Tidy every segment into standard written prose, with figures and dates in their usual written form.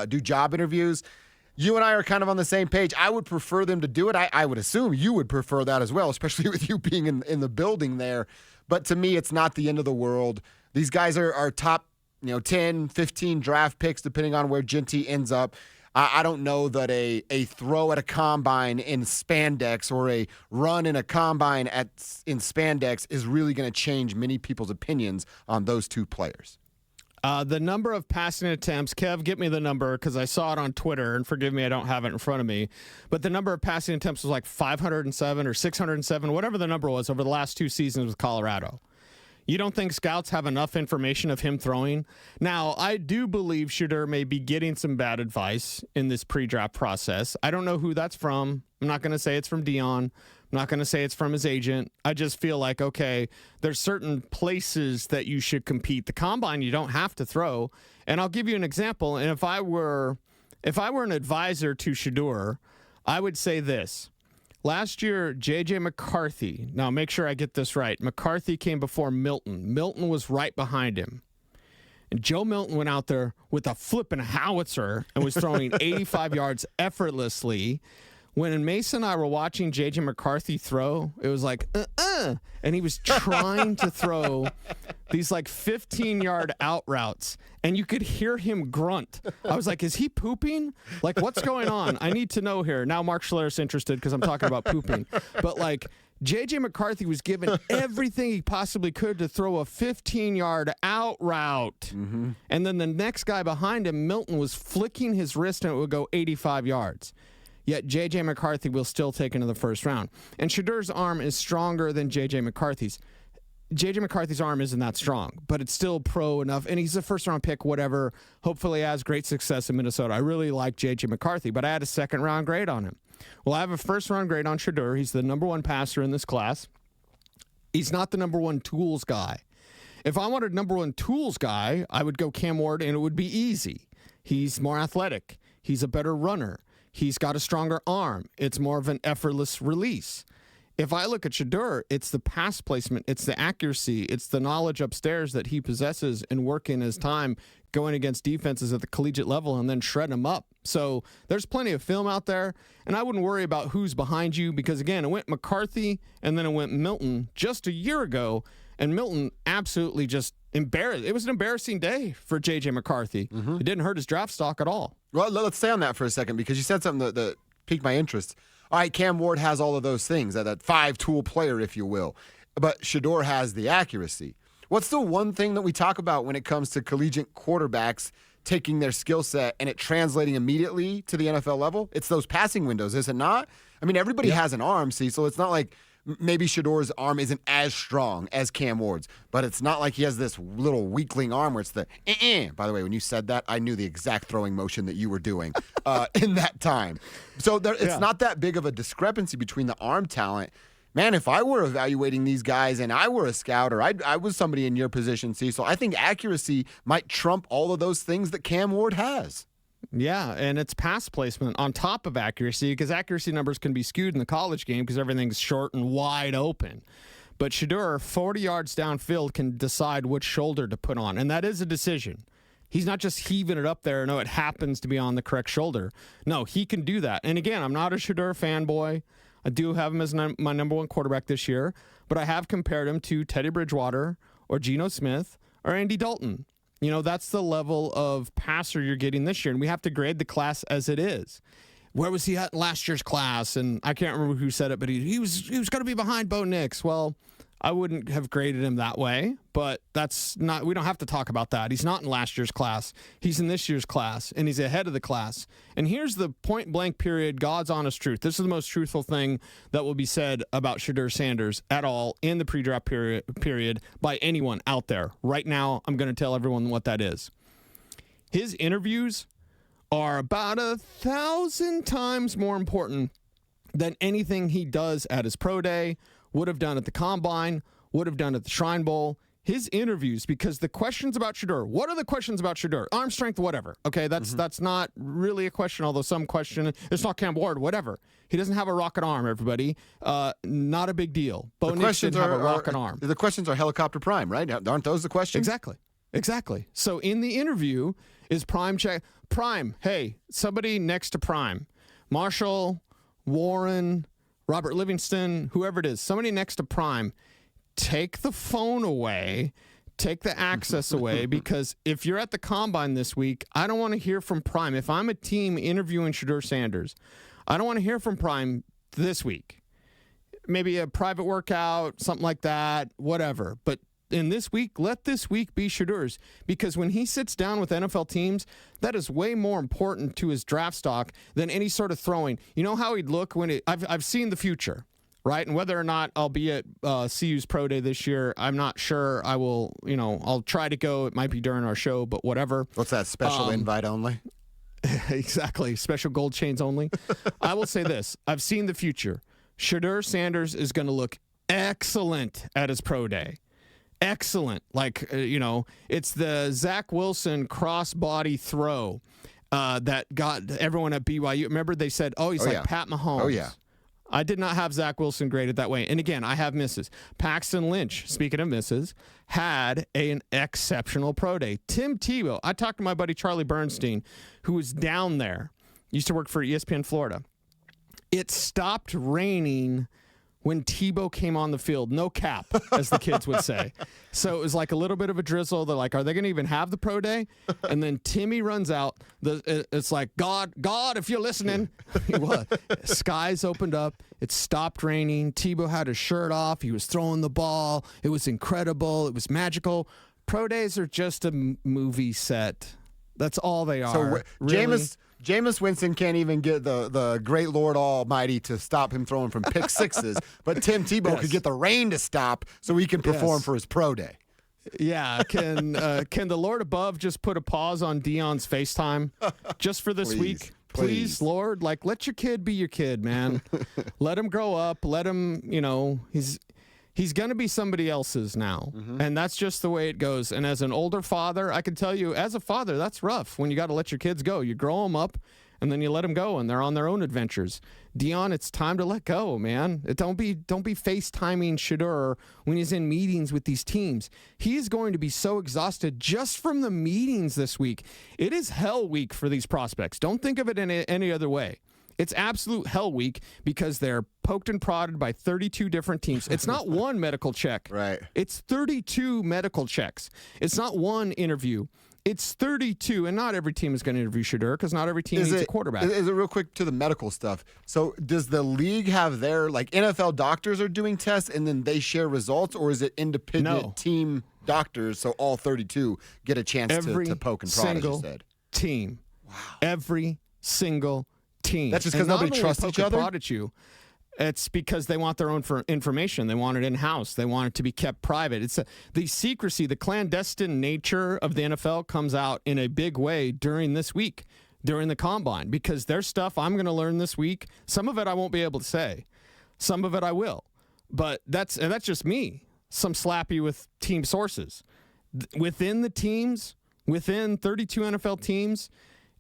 do job interviews. You and I are kind of on the same page. I would prefer them to do it. I would assume you would prefer that as well, especially with you being in the building there. But to me, it's not the end of the world. These guys are top 10, 15 draft picks, depending on where Jeanty ends up. I don't know that a throw at a combine in spandex or a run in a combine in spandex is really going to change many people's opinions on those two players. The number of passing attempts, Kev, get me the number because I saw it on Twitter, and forgive me, I don't have it in front of me. But the number of passing attempts was like 507 or 607, whatever the number was over the last 2 seasons with Colorado. You don't think scouts have enough information of him throwing? Now, I do believe Shedeur may be getting some bad advice in this pre-draft process. I don't know who that's from. I'm not going to say it's from Dion. I'm not going to say it's from his agent. I just feel like, okay, there's certain places that you should compete. The combine, you don't have to throw. And I'll give you an example. And if I were an advisor to Shedeur, I would say this. Last year, J.J. McCarthy, now make sure I get this right. McCarthy came before Milton. Milton was right behind him. And Joe Milton went out there with a flipping howitzer and was throwing 85 yards effortlessly. When Mason and I were watching J.J. McCarthy throw, it was like, and he was trying to throw these like 15-yard out routes, and you could hear him grunt. I was like, is he pooping? Like, what's going on? I need to know here. Now Mark Schler's interested because I'm talking about pooping. But like, J.J. McCarthy was given everything he possibly could to throw a 15-yard out route. Mm-hmm. And then the next guy behind him, Milton, was flicking his wrist and it would go 85 yards. Yet J.J. McCarthy will still take into the first round. And Shedeur's arm is stronger than J.J. McCarthy's. J.J. McCarthy's arm isn't that strong, but it's still pro enough. And he's a first-round pick, whatever. Hopefully has great success in Minnesota. I really like J.J. McCarthy, but I had a second-round grade on him. Well, I have a first-round grade on Shedeur. He's the number 1 passer in this class. He's not the number 1 tools guy. If I wanted number 1 tools guy, I would go Cam Ward, and it would be easy. He's more athletic. He's a better runner. He's got a stronger arm. It's more of an effortless release. If I look at Shedeur, it's the pass placement, it's the accuracy, it's the knowledge upstairs that he possesses in working his time going against defenses at the collegiate level and then shredding them up. So there's plenty of film out there, and I wouldn't worry about who's behind you because, again, it went McCarthy and then it went Milton just a year ago, and Milton absolutely just embarrassed. It was an embarrassing day for J.J. McCarthy. Mm-hmm. It didn't hurt his draft stock at all. Well, let's stay on that for a second because you said something that piqued my interest. All right, Cam Ward has all of those things, that 5-tool player, if you will. But Shedeur has the accuracy. What's the one thing that we talk about when it comes to collegiate quarterbacks taking their skill set and it translating immediately to the NFL level? It's those passing windows, is it not? I mean, everybody has an arm, Cecil. It's not like maybe Shedeur's arm isn't as strong as Cam Ward's, but it's not like he has this little weakling arm where it's the By the way, when you said that, I knew the exact throwing motion that you were doing in that time. So it's not that big of a discrepancy between the arm talent. Man, if I were evaluating these guys and I were a scout or I was somebody in your position, Cecil, I think accuracy might trump all of those things that Cam Ward has. Yeah, and it's pass placement on top of accuracy because accuracy numbers can be skewed in the college game because everything's short and wide open. But Shedeur, 40 yards downfield, can decide which shoulder to put on, and that is a decision. He's not just heaving it up there. No, it happens to be on the correct shoulder. No, he can do that. And again, I'm not a Shedeur fanboy. I do have him as my number 1 quarterback this year, but I have compared him to Teddy Bridgewater or Geno Smith or Andy Dalton. You know, that's the level of passer you're getting this year, and we have to grade the class as it is. Where was he at in last year's class? And I can't remember who said it, but he was going to be behind Bo Nix. Well, I wouldn't have graded him that way, but that's not. We don't have to talk about that. He's not in last year's class. He's in this year's class, and he's ahead of the class. And here's the point-blank period, God's honest truth. This is the most truthful thing that will be said about Shedeur Sanders at all in the pre-draft period by anyone out there. Right now, I'm going to tell everyone what that is. His interviews are about 1,000 times more important than anything he does at his pro day, would have done at the Combine, would have done at the Shrine Bowl. His interviews, because the questions about Shedeur, what are the questions about Shedeur? Arm strength, whatever. Okay, that's not really a question, although some question, it's not Cam Ward, whatever. He doesn't have a rocket arm, everybody. Not a big deal. Bo Nix didn't have a rocket arm. The questions are helicopter prime, right? Aren't those the questions? Exactly. So in the interview, Is Prime check? Prime, hey, somebody next to Prime. Marshall, Warren, Robert Livingston, whoever it is, somebody next to Prime, take the phone away, take the access away, because if you're at the Combine this week, I don't want to hear from Prime. If I'm a team interviewing Shedeur Sanders, I don't want to hear from Prime this week. Maybe a private workout, something like that, whatever. But in this week, let this week be Shedeur's, because when he sits down with NFL teams, that is way more important to his draft stock than any sort of throwing. You know how he'd look when I've seen the future, right? And whether or not I'll be at CU's Pro Day this year, I'm not sure. I will, I'll try to go. It might be during our show, but whatever. What's that, special invite only? Exactly. Special gold chains only. I will say this. I've seen the future. Shedeur Sanders is going to look excellent at his Pro Day. Excellent. It's the Zach Wilson crossbody throw that got everyone at BYU. Remember they said, he's like Pat Mahomes. Oh, yeah. I did not have Zach Wilson graded that way. And again, I have misses. Paxton Lynch, speaking of misses, had an exceptional Pro Day. Tim Tebow, I talked to my buddy Charlie Bernstein, who was down there, used to work for ESPN Florida. It stopped raining when Tebow came on the field. No cap, as the kids would say. So it was like a little bit of a drizzle. They're like, are they going to even have the Pro Day? And then Timmy runs out. It's like, God, if you're listening. What? Skies opened up. It stopped raining. Tebow had his shirt off. He was throwing the ball. It was incredible. It was magical. Pro Days are just a movie set. That's all they are. So really. Jameis Winston can't even get the great Lord Almighty to stop him throwing from pick sixes, but Tim Tebow could get the rain to stop so he can perform for his Pro Day. Yeah, can the Lord above just put a pause on Dion's FaceTime just for this week? Please, Lord, let your kid be your kid, man. Let him grow up. Let him, he's going to be somebody else's now. Mm-hmm. And that's just the way it goes. And as an older father, I can tell you, as a father, that's rough when you got to let your kids go. You grow them up, and then you let them go, and they're on their own adventures. Dion, it's time to let go, man. Don't be FaceTiming Shedeur when he's in meetings with these teams. He's going to be so exhausted just from the meetings this week. It is hell week for these prospects. Don't think of it in any other way. It's absolute hell week because they're poked and prodded by 32 different teams. It's not one medical check. Right. It's 32 medical checks. It's not one interview. It's 32, and not every team is going to interview Shedeur because not every team needs a quarterback. Is it real quick to the medical stuff? So does the league have their, NFL doctors are doing tests and then they share results, or is it independent team doctors so all 32 get a chance to poke and prod, as you said? Team. Wow. Every single team. That's just because nobody trusts each other? At you. It's because they want their own information. They want it in-house. They want it to be kept private. It's the secrecy, the clandestine nature of the NFL comes out in a big way during this week, during the Combine, because there's stuff I'm going to learn this week. Some of it I won't be able to say. Some of it I will. But that's just me. Some slappy with team sources. Within the teams, within 32 NFL teams,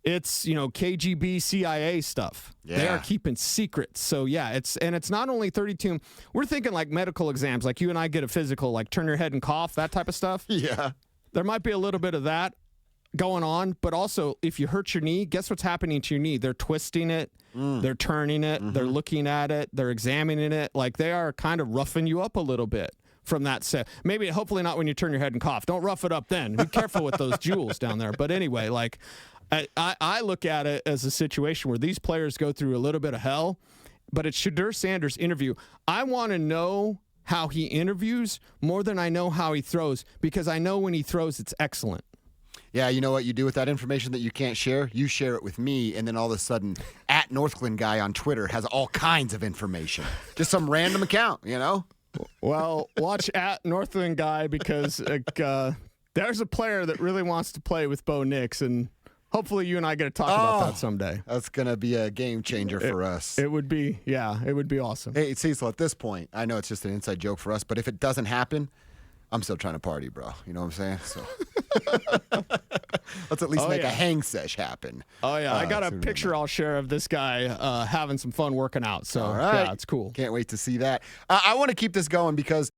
it's, KGB, CIA stuff. Yeah. They are keeping secrets. So, yeah, it's not only 32. We're thinking like medical exams, like you and I get a physical, like turn your head and cough, that type of stuff. Yeah. There might be a little bit of that going on. But also, if you hurt your knee, guess what's happening to your knee? They're twisting it. They're turning it. Mm-hmm. They're looking at it. They're examining it. Like they are kind of roughing you up a little bit from that set. Maybe, hopefully not when you turn your head and cough. Don't rough it up then. Be careful with those jewels down there. But anyway, I look at it as a situation where these players go through a little bit of hell, but it's Shedeur Sanders' interview. I want to know how he interviews more than I know how he throws, because I know when he throws, it's excellent. Yeah, you know what you do with that information that you can't share? You share it with me, and then all of a sudden, @Northglenn guy on Twitter has all kinds of information. Just some random account, Well, watch @Northglenn guy, because there's a player that really wants to play with Bo Nix, and hopefully you and I get to talk about that someday. That's going to be a game changer for us. It would be awesome. Hey, Cecil, at this point, I know it's just an inside joke for us, but if it doesn't happen, I'm still trying to party, bro. You know what I'm saying? So let's at least make a hang sesh happen. Oh, yeah. I got a picture I'll share of this guy having some fun working out. So, all right. Yeah, it's cool. Can't wait to see that. I want to keep this going because